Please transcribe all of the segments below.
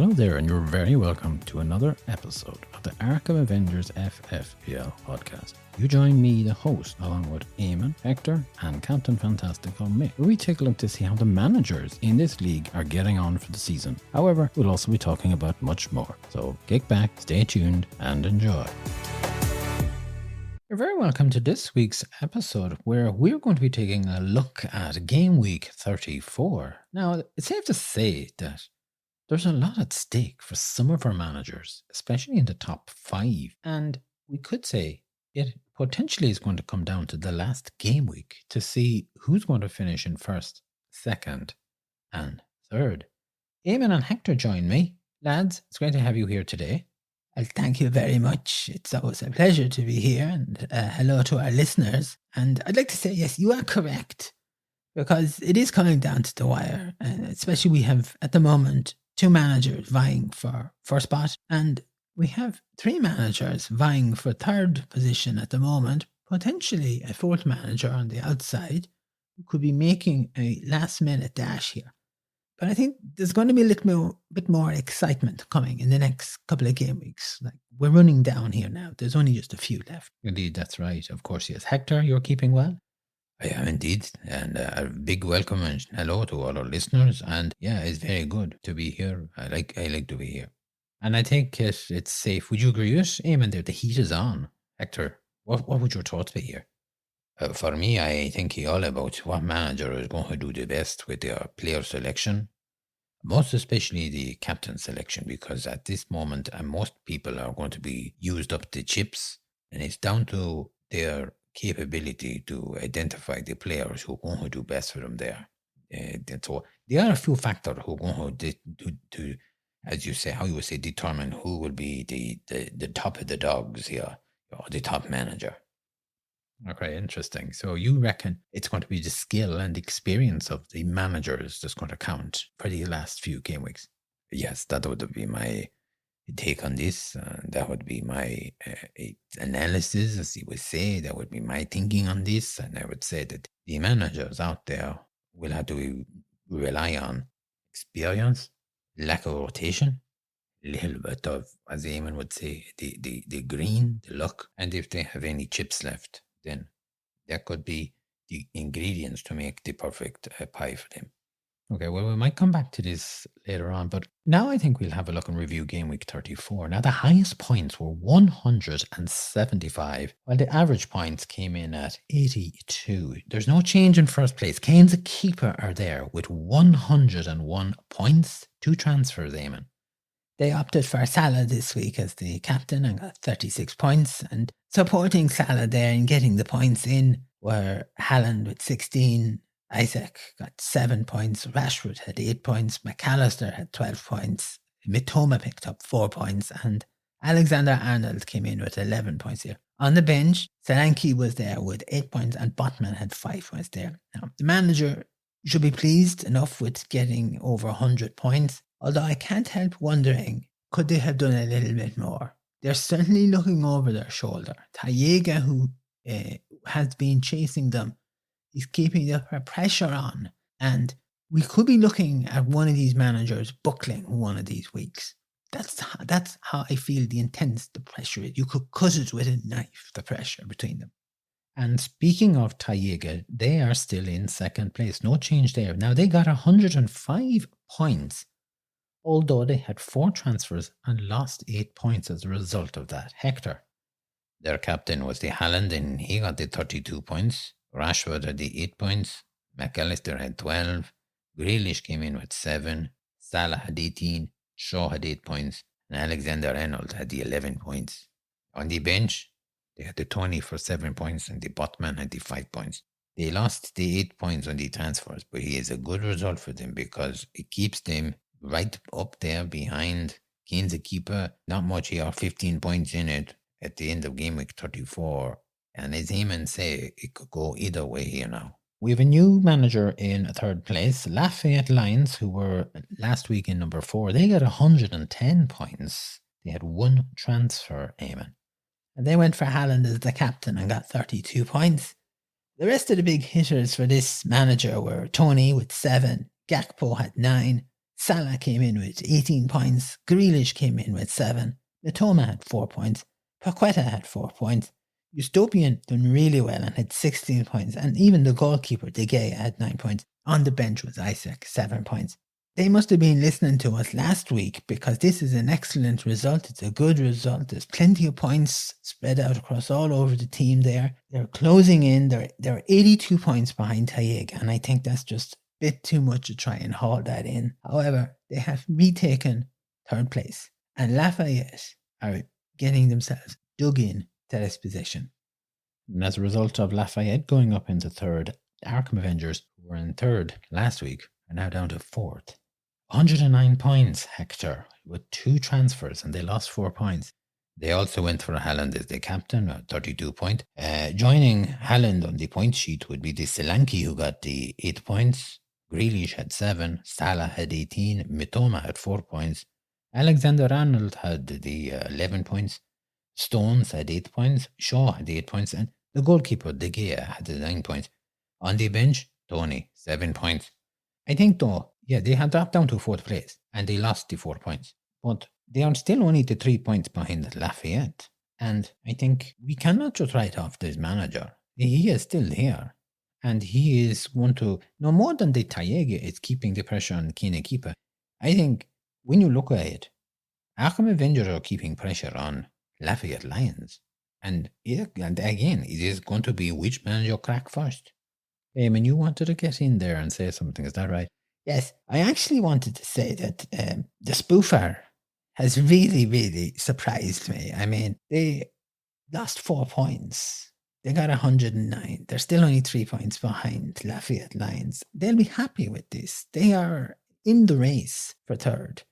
Hello there, and you're very welcome to another episode of the Arkham Avengers FFPL podcast. You join me, the host, along with Eamon, Hector, and Captain Fantastical Mick, where we take a look to see how the managers in this league are getting on for the season. However, we'll also be talking about much more. So kick back, stay tuned, and enjoy. You're very welcome to this week's episode, where we're going to be taking a look at Gameweek 34. Now, it's safe to say that there's a lot at stake for some of our managers, especially in the top 5. And we could say it potentially is going to come down to the last game week to see who's going to finish in first, second, and third. Eamon and Hector join me. Lads, it's great to have you here today. Well, thank you very much. It's always a pleasure to be here. And hello to our listeners. And I'd like to say, yes, you are correct. Because it is coming down to the wire. Especially we have, at the moment, 2 managers vying for first spot, and we have 3 managers vying for third position at the moment, potentially a 4th manager on the outside who could be making a last minute dash here. But I think there's going to be a bit more excitement coming in the next couple of game weeks. Like, we're running down here now. There's only just a few left. Indeed, that's right. Of course, yes. Hector, you're keeping well? I am indeed, and a big welcome and hello to all our listeners. And yeah, it's very good to be here. I like to be here. And I think it's safe. Would you agree with Eamon there? The heat is on. Hector, what would your thoughts be here? For me, I think all about what manager is going to do the best with their player selection, most especially the captain selection, because at this moment, most people are going to be used up the chips, and it's down to their capability to identify the players who are going to do best for them there. So there are a few factors who are going to as you say, how you would say, determine who will be the top of the dogs here, or the top manager. Okay, interesting. So you reckon it's going to be the skill and experience of the managers that's going to count for the last few game weeks? Yes, that would be my take on this. That would be my analysis, as you would say. That would be my thinking on this. And I would say that the managers out there will have to rely on experience, lack of rotation, a little bit of, as Eamon would say, the green, the luck. And if they have any chips left, then that could be the ingredients to make the perfect pie for them. Okay, well, we might come back to this later on, but now I think we'll have a look and review Game Week 34. Now, the highest points were 175, while the average points came in at 82. There's no change in first place. Kane's a keeper are there with 101 points. 2 transfers, Eamon. They opted for Salah this week as the captain and got 36 points. And supporting Salah there and getting the points in were Haaland with 16, Isaac got 7 points, Rashford had 8 points, McAllister had 12 points, Mitoma picked up 4 points, and Alexander-Arnold came in with 11 points here. On the bench, Solanke was there with 8 points, and Botman had 5 points there. Now, the manager should be pleased enough with getting over 100 points, although I can't help wondering, could they have done a little bit more? They're certainly looking over their shoulder. Tayega, who has been chasing them, is keeping the pressure on, and we could be looking at one of these managers buckling one of these weeks. That's how I feel the intense the pressure is. You could cut it with a knife, the pressure between them. And speaking of Tayega, they are still in second place. No change there. Now, they got 105 points, although they had 4 transfers and lost 8 points as a result of that. Hector. Their captain was the Haaland, and he got the 32 points. Rashford had the 8 points, McAllister had 12, Grealish came in with 7, Salah had 18, Shaw had 8 points, and Alexander-Arnold had the 11 points. On the bench, they had the Tony for 7 points, and the Botman had the 5 points. They lost the 8 points on the transfers, but he is a good result for them because it keeps them right up there behind. Kane's a keeper, not much here, 15 points in it at the end of game week 34. And as Eamon say, it could go either way here now. We have a new manager in third place, Lafayette Lions, who were last week in number 4. They got 110 points. They had 1 transfer, Eamon. And they went for Haaland as the captain and got 32 points. The rest of the big hitters for this manager were Tony with 7, Gakpo had 9, Salah came in with 18 points. Grealish came in with 7. Mitoma had 4 points. Paqueta had 4 points. Utopian done really well and had 16 points. And even the goalkeeper, De Gea, had 9 points. On the bench was Isaac, 7 points. They must have been listening to us last week because this is an excellent result. It's a good result. There's plenty of points spread out across all over the team there. They're closing in. They're 82 points behind Taig, and I think that's just a bit too much to try and haul that in. However, they have retaken third place, and Lafayette are getting themselves dug in to this position. And as a result of Lafayette going up into third, Arkham Avengers, who were in third last week, are now down to fourth. 109 points, Hector, with 2 transfers, and they lost 4 points. They also went for Haaland as the captain, 32 points. Joining Haaland on the point sheet would be the Solanke, who got the 8 points. Grealish had 7. Salah had 18. Mitoma had 4 points. Alexander-Arnold had the 11 points. Stones had 8 points. Shaw had 8 points. And the goalkeeper, De Gea, had 9 points. On the bench, Tony, 7 points. I think, though, yeah, they had dropped down to 4th place and they lost the 4 points. But they are still only the 3 points behind Lafayette. And I think we cannot just write off this manager. He is still here. And he is going to, no more than the Tayege is keeping the pressure on Kine Keeper. I think when you look at it, Arkham Avengers are keeping pressure on Lafayette Lions. And again, it is going to be which manager crack first. Eamon, you wanted to get in there and say something, is that right? Yes, I actually wanted to say that the spoofer has really, really surprised me. I mean, they lost 4 points. They got 109. They're still only 3 points behind Lafayette Lions. They'll be happy with this. They are in the race for third.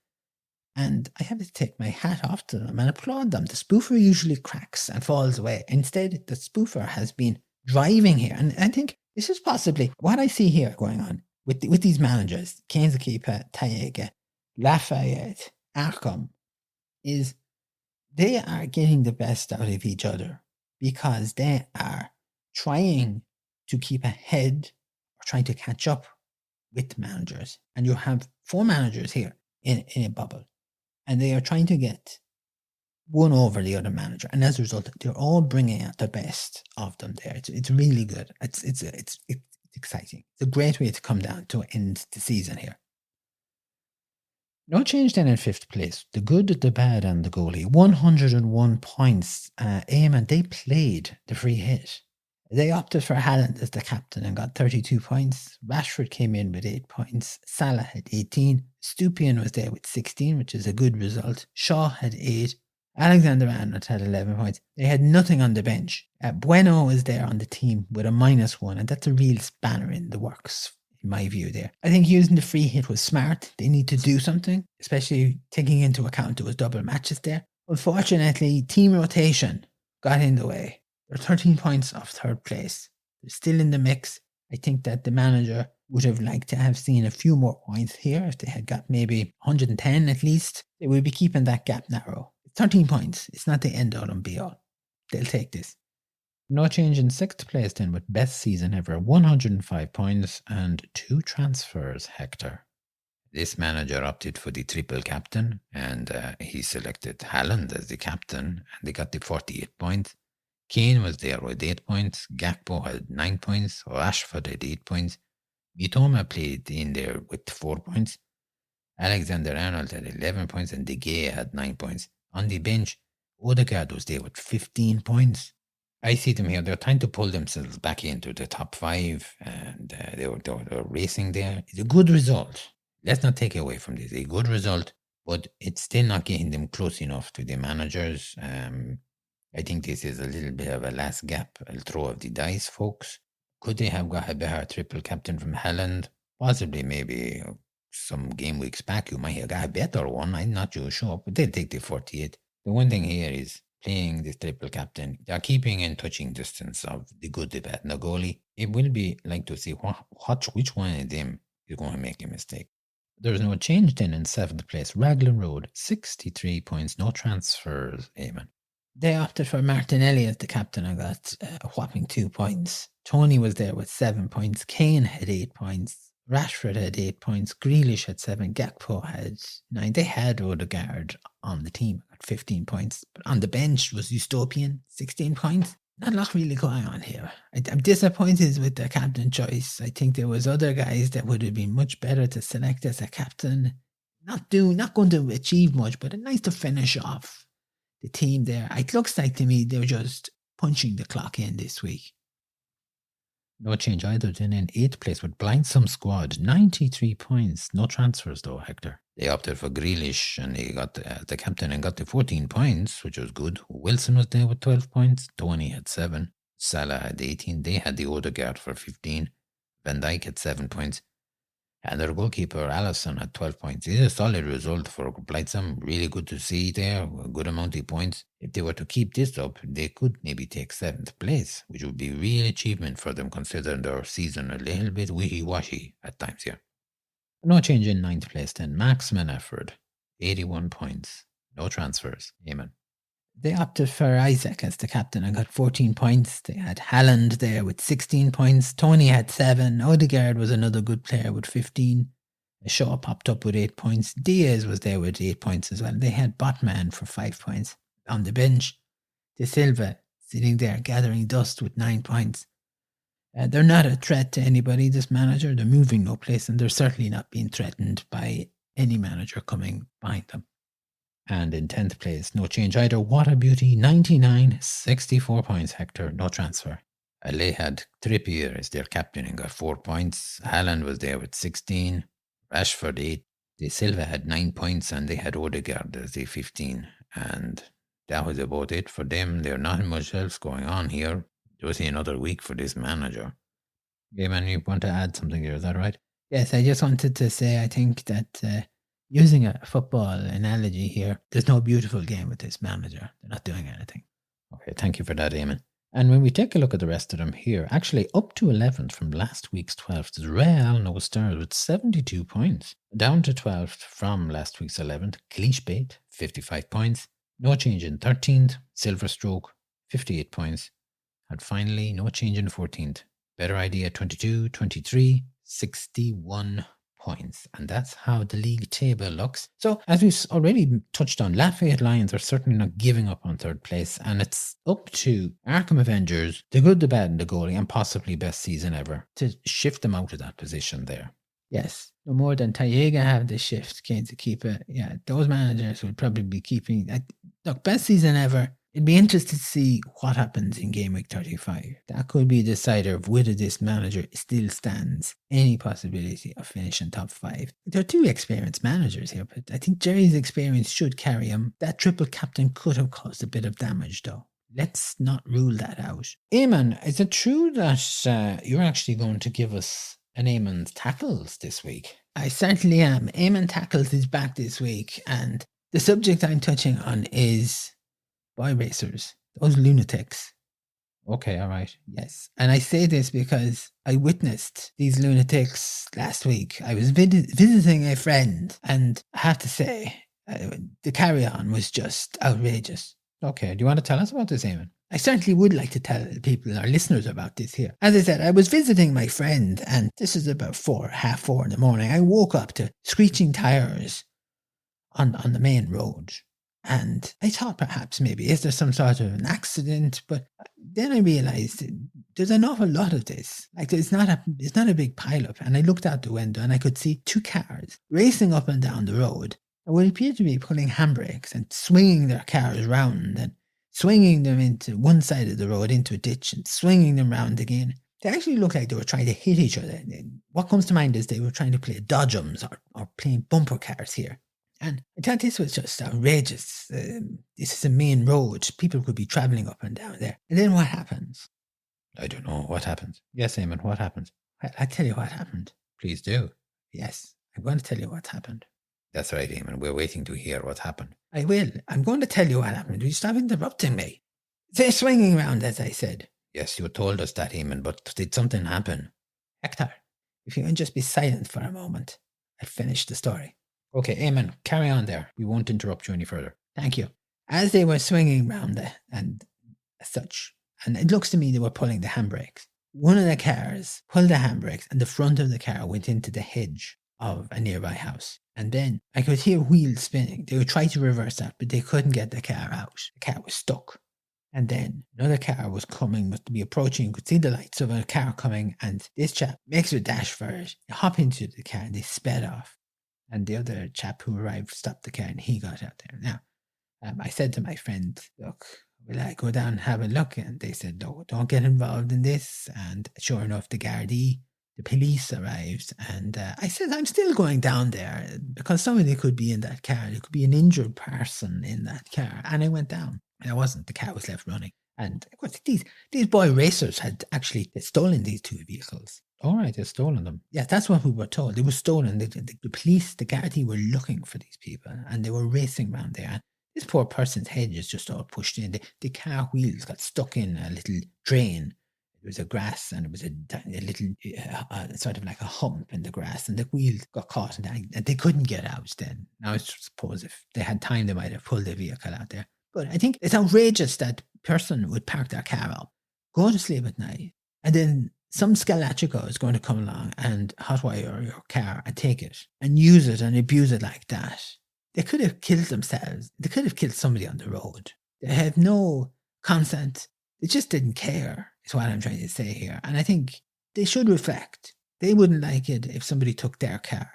And I have to take my hat off to them and applaud them. The spoofer usually cracks and falls away. Instead, the spoofer has been driving here. And I think this is possibly what I see here going on with these managers, Kepa, Tayega, Lafayette, Arkham, is they are getting the best out of each other because they are trying to keep ahead or trying to catch up with managers. And you have 4 managers here in a bubble. And they are trying to get one over the other manager. And as a result, they're all bringing out the best of them there. It's really good. It's exciting. It's a great way to come down to end the season here. No change then in 5th place. The good, the bad, and the goalie. 101 points. Eamon, they played the free hit. They opted for Haaland as the captain and got 32 points. Rashford came in with 8 points. Salah had 18. Stupian was there with 16, which is a good result. Shaw had 8. Alexander-Arnold had 11 points. They had nothing on the bench. Bueno was there on the team with a -1, and that's a real spanner in the works, in my view there. I think using the free hit was smart. They need to do something, especially taking into account there was double matches there. Unfortunately, team rotation got in the way. They're 13 points off 3rd place. They're still in the mix. I think that the manager would have liked to have seen a few more points here. If they had got maybe 110 at least, they would be keeping that gap narrow. 13 points. It's not the end all and be all. They'll take this. No change in 6th place then with best season ever. 105 points and 2 transfers, Hector. This manager opted for the triple captain and he selected Haaland as the captain and they got the 48 points. Kane was there with 8 points. Gakpo had 9 points. Rashford had 8 points. Mitoma played in there with 4 points. Alexander-Arnold had 11 points and De Gea had 9 points. On the bench, Odegaard was there with 15 points. I see them here. They're trying to pull themselves back into the top 5 and they were racing there. It's a good result. Let's not take away from this. A good result, but it's still not getting them close enough to the managers. I think this is a little bit of a last gap. I'll throw of the dice, folks. Could they have got a better triple captain from Haaland? Possibly, maybe some game weeks back, you might have got a better one. I'm not too sure, but they'll take the 48. The one thing here is playing this triple captain. They're keeping in touching distance of the good, the bad, and the goalie. It will be like to see which one of them is going to make a mistake. There's no change then in 7th place. Raglan Road, 63 points, no transfers, Eamon. They opted for Martinelli as the captain and got a whopping 2 points. Tony was there with 7 points. Kane had 8 points. Rashford had 8 points. Grealish had 7. Gakpo had 9. They had Odegaard on the team at 15 points. But on the bench was Utopian, 16 points. Not a lot really going on here. I'm disappointed with the captain choice. I think there was other guys that would have been much better to select as a captain. Not going to achieve much, but nice to finish off the team there. It looks like to me they're just punching the clock in this week. No change either. Then in 8th place with Blindsome Squad, 93 points. No transfers though, Hector. They opted for Grealish and he got the captain and got the 14 points, which was good. Wilson was there with 12 points. Tony had 7. Salah had 18. They had the Odegaard for 15. Van Dijk had 7 points. And their goalkeeper, Alisson, had 12 points. It's a solid result for Blightsome. Really good to see there. A good amount of points. If they were to keep this up, they could maybe take 7th place, which would be a real achievement for them considering their season a little bit wishy-washy at times here. No change in 9th place then. Maximum effort, 81 points. No transfers. Eamon. They opted for Isaac as the captain and got 14 points. They had Haaland there with 16 points. Tony had 7. Odegaard was another good player with 15. Shaw popped up with 8 points. Diaz was there with 8 points as well. They had Botman for 5 points. On the bench, De Silva sitting there gathering dust with 9 points. They're not a threat to anybody, this manager. They're moving no place and they're certainly not being threatened by any manager coming behind them. And in 10th place, no change either. What a beauty, 99, 64 points, Hector. No transfer. They had Trippier as their captain and got 4 points. Haaland was there with 16. Rashford 8. De Silva had 9 points and they had Odegaard as the 15. And that was about it for them. There's not much else going on here. Just another week for this manager. Yeah, man, you want to add something here, is that right? Yes, I just wanted to say I think that using a football analogy here, there's no beautiful game with this manager. They're not doing anything. Okay, thank you for that, Eamon. And when we take a look at the rest of them here, actually up to 11th from last week's 12th is Real No Stars with 72 points. Down to 12th from last week's 11th, Clichebait, 55 points. No change in 13th, Silver Stroke, 58 points. And finally, no change in 14th. Better Idea, 22, 23, 61 points. And that's how the league table looks. So, as we've already touched on, Lafayette Lions are certainly not giving up on 3rd place. And it's up to Arkham Avengers, the good, the bad, and the goalie, and possibly best season ever, to shift them out of that position there. Yes, no more than Tayega have the shift, Kane, to keep it. Yeah, those managers would probably be keeping... Look, best season ever. It'd be interesting to see what happens in Gameweek 35. That could be a decider of whether this manager still stands any possibility of finishing top 5. There are 2 experienced managers here, but I think Jerry's experience should carry him. That triple captain could have caused a bit of damage, though. Let's not rule that out. Eamon, is it true that you're actually going to give us an Eamon Tackles this week? I certainly am. Eamon Tackles is back this week, and the subject I'm touching on is boy racers, those lunatics. Okay, all right. Yes. And I say this because I witnessed these lunatics last week. I was visiting a friend, and I have to say, the carry-on was just outrageous. Okay, do you want to tell us about this, Eamon? I certainly would like to tell people, our listeners, about this here. As I said, I was visiting my friend, and this is about 4:30 in the morning. I woke up to screeching tires on the main road. And I thought perhaps maybe, is there some sort of an accident? But then I realized there's an awful lot of this. Like it's not a big pileup. And I looked out the window and I could see 2 cars racing up and down the road. And what appeared to be pulling handbrakes and swinging their cars round and swinging them into one side of the road into a ditch and swinging them round again. They actually looked like they were trying to hit each other. What comes to mind is they were trying to play dodgems or playing bumper cars here. And I thought this was just outrageous. This is a main road. People could be travelling up and down there. And then what happens? I don't know. What happens? Yes, Eamon, what happens? I'll tell you what happened. Please do. Yes, I'm going to tell you what happened. That's right, Eamon. We're waiting to hear what happened. I will. I'm going to tell you what happened. Will you stop interrupting me? They're swinging around, as I said. Yes, you told us that, Eamon, but did something happen? Hector, if you can just be silent for a moment, I'll finish the story. Okay, Eamon, carry on there. We won't interrupt you any further. Thank you. As they were swinging round and as such, and it looks to me they were pulling the handbrakes, one of the cars pulled the handbrakes and the front of the car went into the hedge of a nearby house. And then I could hear wheels spinning. They would try to reverse that, but they couldn't get the car out. The car was stuck. And then another car was coming, must be approaching. You could see the lights of a car coming, and this chap makes a dash for it. They hop into the car and they sped off. And the other chap who arrived stopped the car and he got out there. Now, I said to my friend, look, will I go down and have a look? And they said, no, don't get involved in this. And sure enough, the Gardaí, the police arrived. And I said, I'm still going down there because somebody could be in that car. There could be an injured person in that car. And I went down. And I wasn't. The car was left running. And of course, these boy racers had actually stolen these two vehicles. All right, they've stolen them. Yeah, that's what we were told. They were stolen. The police, the Gardaí were looking for these people and they were racing around there. And this poor person's head is just all pushed in. The car wheels got stuck in a little drain. It was a grass and it was a little sort of like a hump in the grass, and the wheels got caught and they couldn't get out then. Now I suppose if they had time, they might have pulled the vehicle out there. But I think it's outrageous that person would park their car up, go to sleep at night, and then some Scalachico is going to come along and hotwire your car and take it and use it and abuse it like that. They could have killed themselves. They could have killed somebody on the road. They had no consent. They just didn't care, is what I'm trying to say here. And I think they should reflect. They wouldn't like it if somebody took their car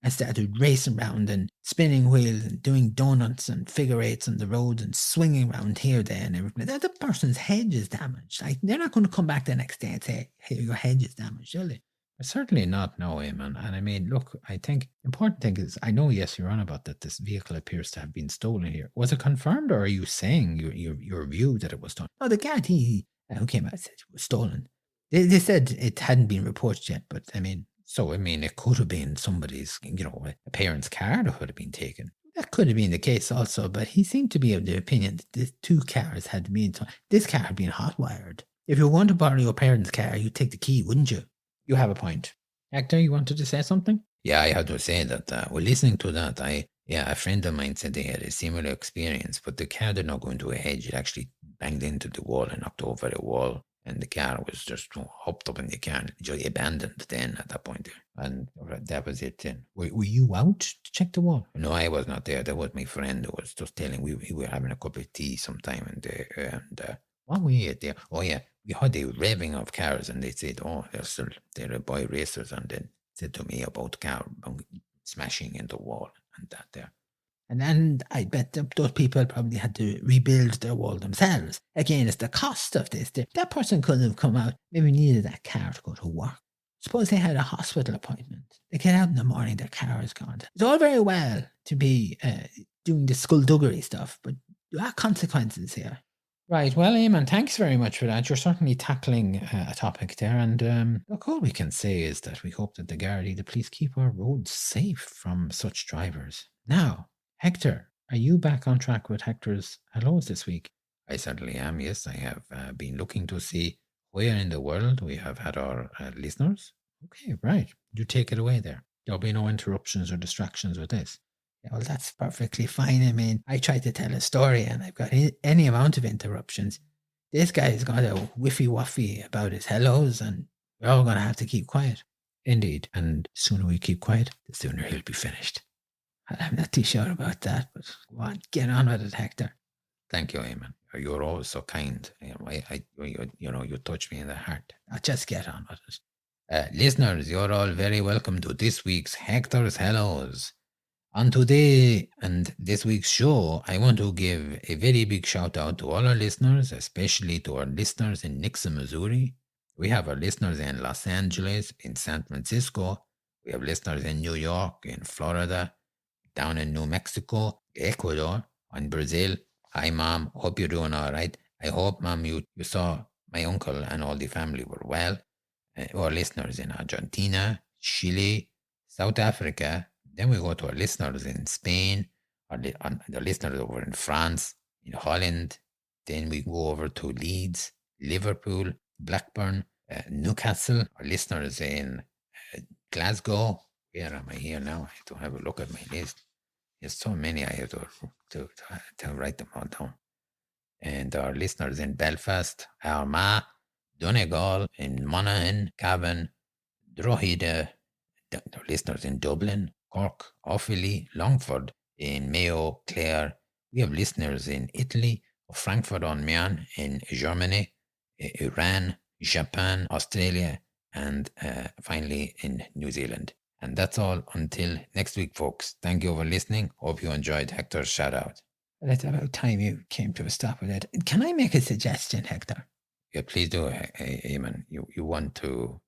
and started racing around and spinning wheels and doing donuts and figure eights on the road and swinging around here, there, and everything. That the person's head is damaged. Like, they're not going to come back the next day and say, hey, your head is damaged, will they? Certainly not, no, Eamon. And I mean, look, I think the important thing is, I know, yes, you're on about that this vehicle appears to have been stolen here. Was it confirmed, or are you saying your view that it was stolen? Oh, the Gardaí who came out said it was stolen. They said it hadn't been reported yet, but I mean... So, I mean, it could have been somebody's, a parent's car that could have been taken. That could have been the case also, but he seemed to be of the opinion that the two cars had been... This car had been hotwired. If you want to borrow your parent's car, you'd take the key, wouldn't you? You have a point. Hector, you wanted to say something? Yeah, I had to say that, listening to that, a friend of mine said they had a similar experience, but the car did not go into a hedge. It actually banged into the wall and knocked over the wall. And the car was just hopped up in the car and just abandoned then at that point. And that was it then. Were you out to check the wall? No, I was not there. That was my friend who was just telling we were having a cup of tea sometime. And what we ate there? Oh, yeah. We had the raving of cars, and they said, oh, they're boy racers. And then said to me about car smashing into the wall and that there. And I bet those people probably had to rebuild their wall themselves. Again, it's the cost of this. That person couldn't have come out, maybe needed that car to go to work. Suppose they had a hospital appointment. They get out in the morning, their car is gone. It's all very well to be doing the skullduggery stuff, but there are consequences here. Right. Well, Eamon, thanks very much for that. You're certainly tackling a topic there. And look, all we can say is that we hope that the Gardaí, the police, keep our roads safe from such drivers. Now, Hector, are you back on track with Hector's hellos this week? I certainly am, yes. I have been looking to see where in the world we have had our listeners. Okay, right. You take it away there. There'll be no interruptions or distractions with this. Yeah, well, that's perfectly fine. I mean, I tried to tell a story and I've got any amount of interruptions. This guy's got a whiffy-waffy about his hellos, and we're all going to have to keep quiet. Indeed. And the sooner we keep quiet, the sooner he'll be finished. I'm not too sure about that, but go on, get on with it, Hector. Thank you, Eamon. You're always so kind. You touch me in the heart. I'll just get on with it. Listeners, you're all very welcome to this week's Hector's Hellos. On today and this week's show, I want to give a very big shout out to all our listeners, especially to our listeners in Nixon, Missouri. We have our listeners in Los Angeles, in San Francisco. We have listeners in New York, in Florida, down in New Mexico, Ecuador, and Brazil. Hi, Mom. Hope you're doing all right. I hope, Mom, you saw my uncle and all the family were well. Our listeners in Argentina, Chile, South Africa. Then we go to our listeners in Spain, the listeners over in France, in Holland. Then we go over to Leeds, Liverpool, Blackburn, Newcastle. Our listeners in Glasgow. Where am I here now? I have to have a look at my list. There's so many I have to write them all down. And our listeners in Belfast, Armagh, Donegal, in Monaghan, Cavan, Drogheda, the listeners in Dublin, Cork, Offaly, Longford, in Mayo, Clare. We have listeners in Italy, Frankfurt on Main, in Germany, Iran, Japan, Australia, and finally in New Zealand. And that's all until next week, folks. Thank you for listening. Hope you enjoyed Hector's shout out. Well, it's about time you came to a stop with it. Can I make a suggestion, Hector? Yeah, please do, Eamon. You want to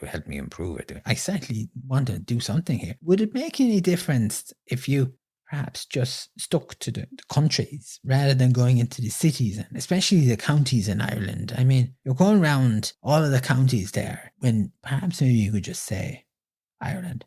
help me improve it. I certainly want to do something here. Would it make any difference if you perhaps just stuck to the countries rather than going into the cities, and especially the counties in Ireland? I mean, you're going around all of the counties there when perhaps maybe you could just say Ireland.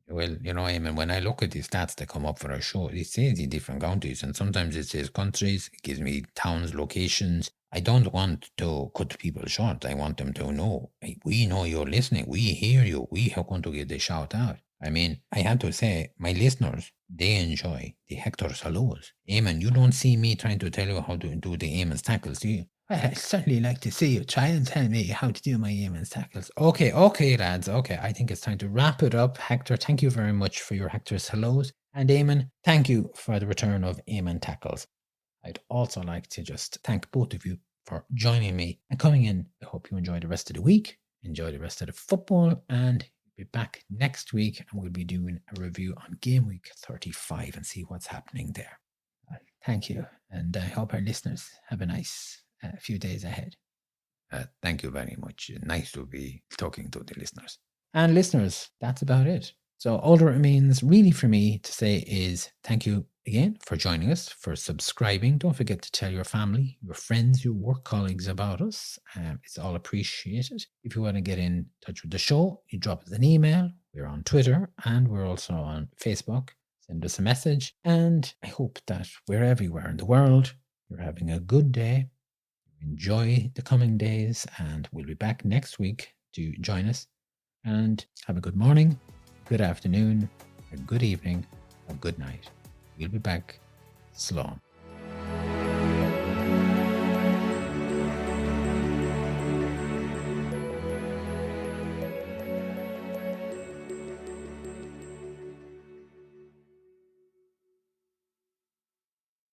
Well, Eamon, when I look at the stats that come up for our show, it says the different counties, and sometimes it says countries. It gives me towns, locations. I don't want to cut people short. I want them to know, hey, we know you're listening. We hear you. We are going to give the shout out. I mean, I had to say, my listeners, they enjoy the Hector's hellos. Eamon, you don't see me trying to tell you how to do the Eamon's tackles, do you? Well, I'd certainly like to see you try and tell me how to do my Eamon's tackles. Okay, lads. Okay, I think it's time to wrap it up. Hector, thank you very much for your Hector's hellos. And Eamon, thank you for the return of Eamon Tackles. I'd also like to just thank both of you for joining me and coming in. I hope you enjoy the rest of the week, enjoy the rest of the football, and we'll be back next week and we'll be doing a review on Gameweek 35 and see what's happening there. Thank you, and I hope our listeners have a nice few days ahead. Thank you very much. Nice to be talking to the listeners. And listeners, that's about it. So all that remains really for me to say is thank you again for joining us, for subscribing. Don't forget to tell your family, your friends, your work colleagues about us. It's all appreciated. If you want to get in touch with the show, you drop us an email. We're on Twitter and we're also on Facebook. Send us a message. And I hope that we're everywhere in the world. You're having a good day. Enjoy the coming days, and we'll be back next week to join us. And have a good morning, good afternoon, a good evening, a good night. We'll be back. Slán.